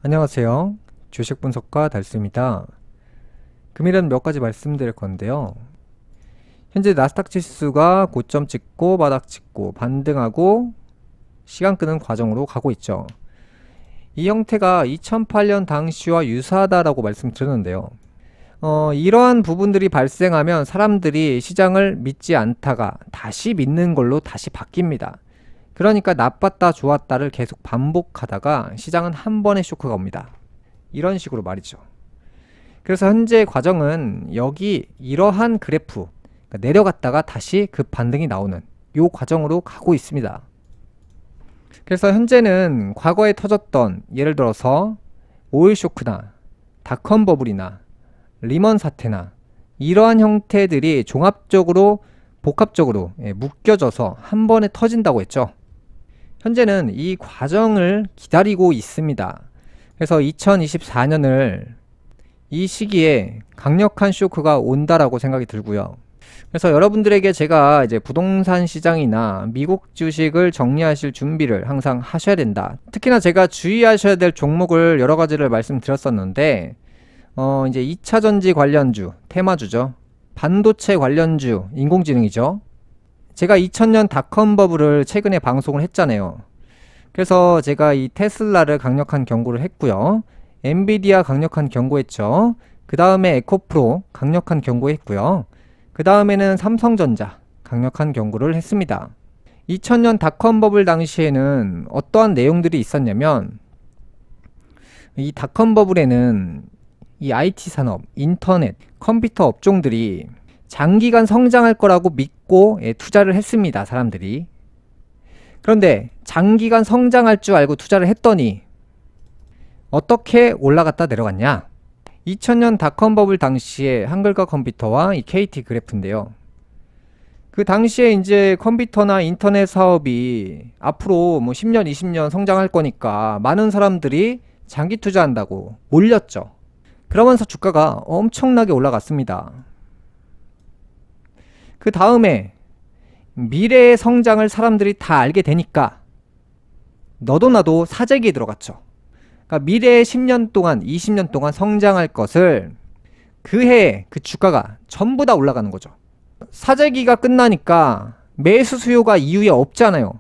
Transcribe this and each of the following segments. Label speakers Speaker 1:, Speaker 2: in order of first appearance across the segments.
Speaker 1: 안녕하세요. 주식 분석가 달수입니다. 금일은 몇 가지 말씀드릴 건데요. 현재 나스닥 지수가 고점 찍고 바닥 찍고 반등하고 시간 끄는 과정으로 가고 있죠. 이 형태가 2008년 당시와 유사하다라고 말씀드렸는데요. 이러한 부분들이 발생하면 사람들이 시장을 믿지 않다가 다시 믿는 걸로 다시 바뀝니다. 그러니까 나빴다 좋았다를 계속 반복하다가 시장은 한 번의 쇼크가 옵니다. 이런 식으로 말이죠. 그래서 현재 과정은 여기 이러한 그래프, 그러니까 내려갔다가 다시 급 반등이 나오는 요 과정으로 가고 있습니다. 그래서 현재는 과거에 터졌던 예를 들어서 오일 쇼크나 닷컴 버블이나 리먼 사태나 이러한 형태들이 종합적으로 복합적으로 묶여져서 한 번에 터진다고 했죠. 현재는 이 과정을 기다리고 있습니다. 그래서 2024년을 이 시기에 강력한 쇼크가 온다라고 생각이 들고요. 그래서 여러분들에게 제가 이제 부동산 시장이나 미국 주식을 정리하실 준비를 항상 하셔야 된다. 특히나 제가 주의하셔야 될 종목을 여러 가지를 말씀드렸었는데, 이제 2차 전지 관련주, 테마주죠. 반도체 관련주, 인공지능이죠. 제가 2000년 닷컴 버블을 최근에 방송을 했잖아요. 그래서 제가 이 테슬라를 강력한 경고를 했고요. 엔비디아 강력한 경고했죠. 그 다음에 에코프로 강력한 경고했고요. 그 다음에는 삼성전자 강력한 경고를 했습니다. 2000년 닷컴 버블 당시에는 어떠한 내용들이 있었냐면, 이 닷컴 버블에는 이 IT 산업, 인터넷, 컴퓨터 업종들이 장기간 성장할 거라고 믿고 투자를 했습니다. 사람들이. 그런데 장기간 성장할 줄 알고 투자를 했더니 어떻게 올라갔다 내려갔냐? 2000년 닷컴 버블 당시에 한글과 컴퓨터와 이 KT 그래프인데요. 그 당시에 이제 컴퓨터나 인터넷 사업이 앞으로 뭐 10년, 20년 성장할 거니까 많은 사람들이 장기 투자한다고 몰렸죠. 그러면서 주가가 엄청나게 올라갔습니다. 그 다음에 미래의 성장을 사람들이 다 알게 되니까 너도 나도 사재기에 들어갔죠. 그러니까 미래의 10년 동안, 20년 동안 성장할 것을 그 해에 그 주가가 전부 다 올라가는 거죠. 사재기가 끝나니까 매수 수요가 이후에 없잖아요.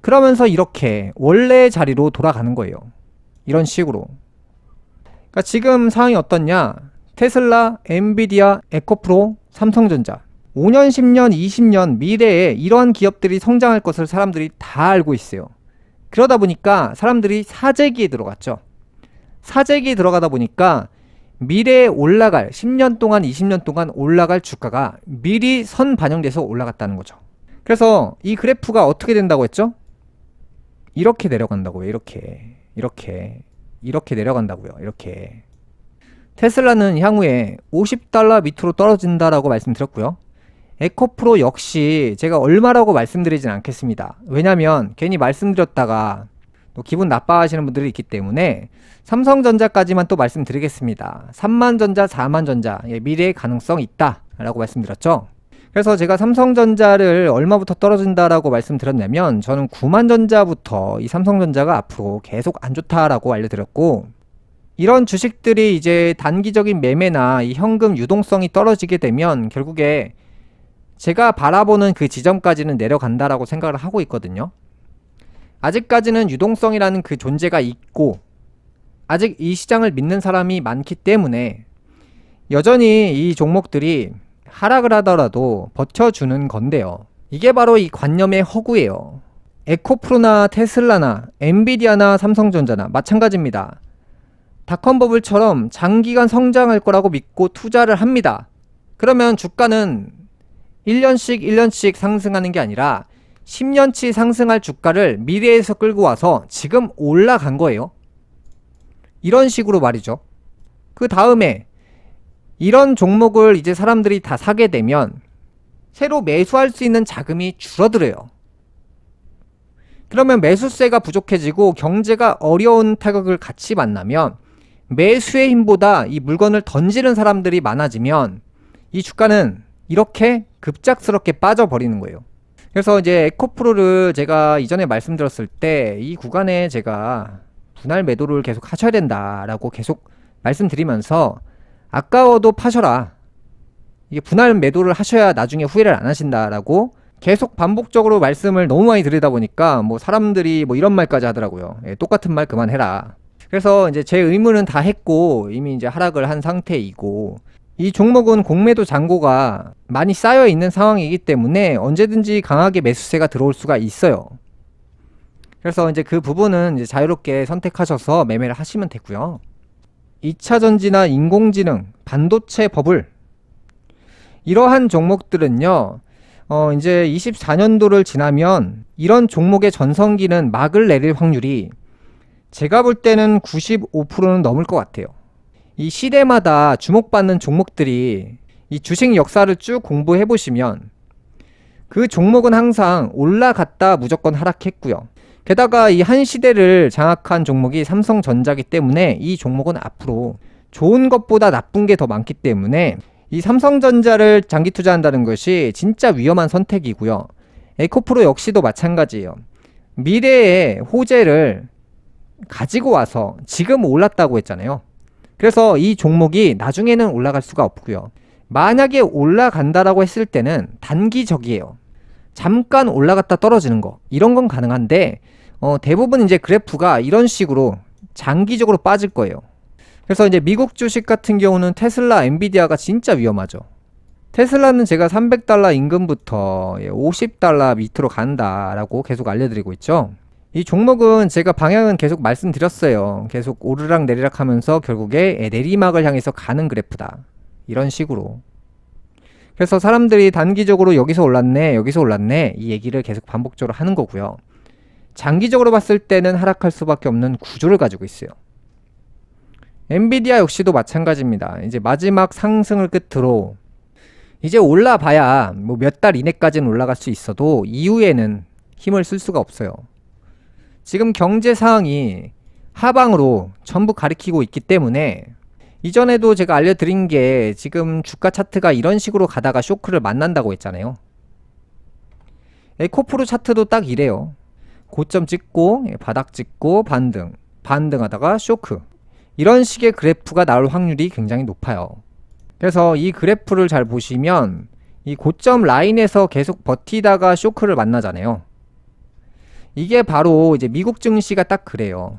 Speaker 1: 그러면서 이렇게 원래의 자리로 돌아가는 거예요. 이런 식으로. 그러니까 지금 상황이 어떻냐? 테슬라, 엔비디아, 에코프로, 삼성전자 5년, 10년, 20년 미래에 이러한 기업들이 성장할 것을 사람들이 다 알고 있어요. 그러다 보니까 사람들이 사재기에 들어갔죠. 사재기에 들어가다 보니까 미래에 올라갈 10년 동안, 20년 동안 올라갈 주가가 미리 선 반영돼서 올라갔다는 거죠. 그래서 이 그래프가 어떻게 된다고 했죠? 이렇게 내려간다고요. 이렇게 내려간다고요. 이렇게. 테슬라는 향후에 $50 밑으로 떨어진다라고 말씀드렸고요. 에코프로 역시 제가 얼마라고 말씀드리진 않겠습니다. 왜냐면 괜히 말씀드렸다가 또 기분 나빠하시는 분들이 있기 때문에 삼성전자까지만 또 말씀드리겠습니다. 3만전자, 4만전자 미래의 가능성이 있다 라고 말씀드렸죠. 그래서 제가 삼성전자를 얼마부터 떨어진다라고 말씀드렸냐면 저는 9만전자부터 이 삼성전자가 앞으로 계속 안 좋다라고 알려드렸고, 이런 주식들이 이제 단기적인 매매나 이 현금 유동성이 떨어지게 되면 결국에 제가 바라보는 그 지점까지는 내려간다라고 생각을 하고 있거든요. 아직까지는 유동성이라는 그 존재가 있고 아직 이 시장을 믿는 사람이 많기 때문에 여전히 이 종목들이 하락을 하더라도 버텨주는 건데요. 이게 바로 이 관념의 허구예요. 에코프로나 테슬라나 엔비디아나 삼성전자나 마찬가지입니다. 닷컴 버블처럼 장기간 성장할 거라고 믿고 투자를 합니다. 그러면 주가는 1년씩 상승하는 게 아니라 10년치 상승할 주가를 미래에서 끌고 와서 지금 올라간 거예요. 이런 식으로 말이죠. 그 다음에 이런 종목을 이제 사람들이 다 사게 되면 새로 매수할 수 있는 자금이 줄어들어요. 그러면 매수세가 부족해지고 경제가 어려운 타격을 같이 만나면 매수의 힘보다 이 물건을 던지는 사람들이 많아지면 이 주가는 이렇게 급작스럽게 빠져버리는 거예요. 그래서 이제 에코프로를 제가 이전에 말씀드렸을 때 이 구간에 제가 분할 매도를 계속 하셔야 된다라고 계속 말씀드리면서 아까워도 파셔라. 이게 분할 매도를 하셔야 나중에 후회를 안 하신다라고 계속 반복적으로 말씀을 너무 많이 드리다 보니까 뭐 사람들이 뭐 이런 말까지 하더라고요. 똑같은 말 그만해라. 그래서 이제 제 의무는 다 했고 이미 이제 하락을 한 상태이고 이 종목은 공매도 잔고가 많이 쌓여 있는 상황이기 때문에 언제든지 강하게 매수세가 들어올 수가 있어요. 그래서 이제 그 부분은 이제 자유롭게 선택하셔서 매매를 하시면 되고요. 2차 전지나 인공지능, 반도체 버블 이러한 종목들은요. 이제 24년도를 지나면 이런 종목의 전성기는 막을 내릴 확률이 제가 볼 때는 95%는 넘을 것 같아요. 이 시대마다 주목받는 종목들이 이 주식 역사를 쭉 공부해 보시면 그 종목은 항상 올라갔다 무조건 하락했고요. 게다가 이 한 시대를 장악한 종목이 삼성전자기 때문에 이 종목은 앞으로 좋은 것보다 나쁜 게 더 많기 때문에 이 삼성전자를 장기 투자한다는 것이 진짜 위험한 선택이고요. 에코프로 역시도 마찬가지예요. 미래의 호재를 가지고 와서 지금 올랐다고 했잖아요. 그래서 이 종목이 나중에는 올라갈 수가 없고요. 만약에 올라간다라고 했을 때는 단기적이에요. 잠깐 올라갔다 떨어지는 거 이런 건 가능한데 대부분 이제 그래프가 이런 식으로 장기적으로 빠질 거예요. 그래서 이제 미국 주식 같은 경우는 테슬라, 엔비디아가 진짜 위험하죠. 테슬라는 제가 $300 임금부터 $50 밑으로 간다라고 계속 알려드리고 있죠. 이 종목은 제가 방향은 계속 말씀드렸어요. 계속 오르락 내리락 하면서 결국에 내리막을 향해서 가는 그래프다. 이런 식으로. 그래서 사람들이 단기적으로 여기서 올랐네 이 얘기를 계속 반복적으로 하는 거고요. 장기적으로 봤을 때는 하락할 수밖에 없는 구조를 가지고 있어요. 엔비디아 역시도 마찬가지입니다. 이제 마지막 상승을 끝으로 이제 올라봐야 뭐 몇 달 이내까지는 올라갈 수 있어도 이후에는 힘을 쓸 수가 없어요. 지금 경제 상황이 하방으로 전부 가리키고 있기 때문에 이전에도 제가 알려드린 게 지금 주가 차트가 이런 식으로 가다가 쇼크를 만난다고 했잖아요. 에코프로 차트도 딱 이래요. 고점 찍고 바닥 찍고 반등하다가 쇼크 이런 식의 그래프가 나올 확률이 굉장히 높아요. 그래서 이 그래프를 잘 보시면 이 고점 라인에서 계속 버티다가 쇼크를 만나잖아요. 이게 바로 이제 미국 증시가 딱 그래요.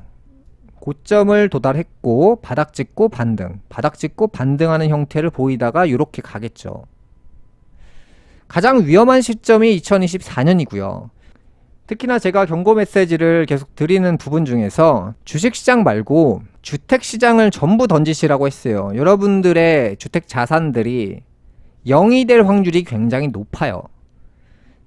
Speaker 1: 고점을 도달했고 바닥 찍고 반등하는 형태를 보이다가 이렇게 가겠죠. 가장 위험한 시점이 2024년이고요. 특히나 제가 경고 메시지를 계속 드리는 부분 중에서 주식시장 말고 주택시장을 전부 던지시라고 했어요. 여러분들의 주택 자산들이 0이 될 확률이 굉장히 높아요.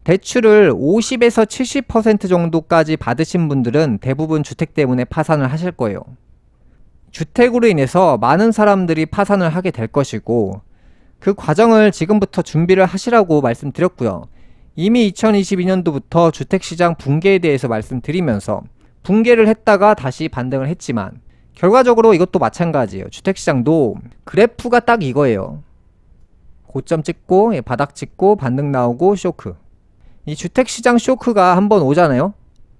Speaker 1: 대출을 50에서 70% 정도까지 받으신 분들은 대부분 주택 때문에 파산을 하실 거예요. 주택으로 인해서 많은 사람들이 파산을 하게 될 것이고 그 과정을 지금부터 준비를 하시라고 말씀드렸고요. 이미 2022년도부터 주택시장 붕괴에 대해서 말씀드리면서 붕괴를 했다가 다시 반등을 했지만 결과적으로 이것도 마찬가지예요. 주택시장도 그래프가 딱 이거예요. 고점 찍고 바닥 찍고 반등 나오고 쇼크. 이 주택시장 쇼크가 한번 오잖아요.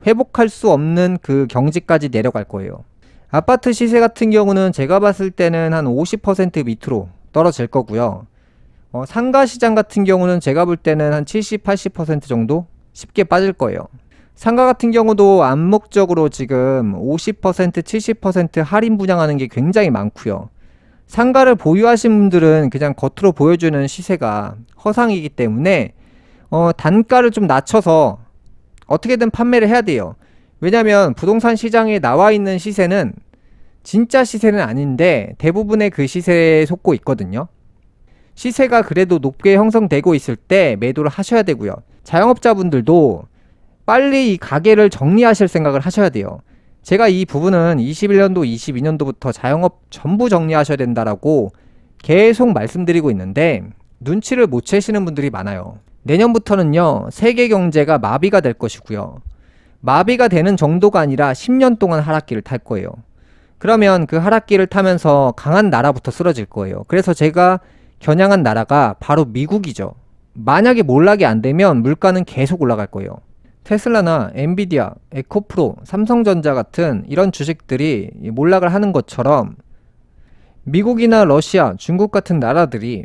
Speaker 1: 회복할 수 없는 그 경지까지 내려갈 거예요. 아파트 시세 같은 경우는 제가 봤을 때는 한 50% 밑으로 떨어질 거고요. 상가시장 같은 경우는 제가 볼 때는 한 70, 80% 정도 쉽게 빠질 거예요. 상가 같은 경우도 암묵적으로 지금 50%, 70% 할인 분양하는 게 굉장히 많고요. 상가를 보유하신 분들은 그냥 겉으로 보여주는 시세가 허상이기 때문에 단가를 좀 낮춰서 어떻게든 판매를 해야 돼요. 왜냐면 부동산 시장에 나와 있는 시세는 진짜 시세는 아닌데 대부분의 그 시세에 속고 있거든요. 시세가 그래도 높게 형성되고 있을 때 매도를 하셔야 되고요. 자영업자분들도 빨리 이 가게를 정리하실 생각을 하셔야 돼요. 제가 이 부분은 21년도, 22년도부터 자영업 전부 정리하셔야 된다라고 계속 말씀드리고 있는데 눈치를 못 채시는 분들이 많아요. 내년부터는요, 세계 경제가 마비가 될 것이고요. 마비가 되는 정도가 아니라 10년 동안 하락기를 탈 거예요. 그러면 그 하락기를 타면서 강한 나라부터 쓰러질 거예요. 그래서 제가 겨냥한 나라가 바로 미국이죠. 만약에 몰락이 안 되면 물가는 계속 올라갈 거예요. 테슬라나 엔비디아, 에코프로, 삼성전자 같은 이런 주식들이 몰락을 하는 것처럼 미국이나 러시아, 중국 같은 나라들이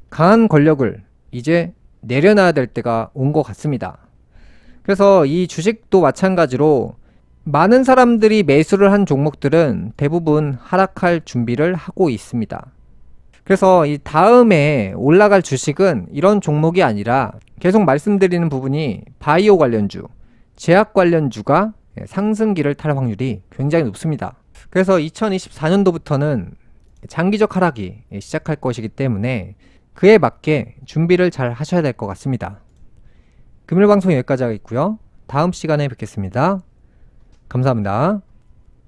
Speaker 1: 강한 권력을 이제 내려놔야 될 때가 온 것 같습니다. 그래서 이 주식도 마찬가지로 많은 사람들이 매수를 한 종목들은 대부분 하락할 준비를 하고 있습니다. 그래서 이 다음에 올라갈 주식은 이런 종목이 아니라 계속 말씀드리는 부분이 바이오 관련주, 제약 관련주가 상승기를 탈 확률이 굉장히 높습니다. 그래서 2024년도부터는 장기적 하락이 시작할 것이기 때문에 그에 맞게 준비를 잘 하셔야 될 것 같습니다. 금요일 방송 여기까지 하겠고요. 다음 시간에 뵙겠습니다. 감사합니다.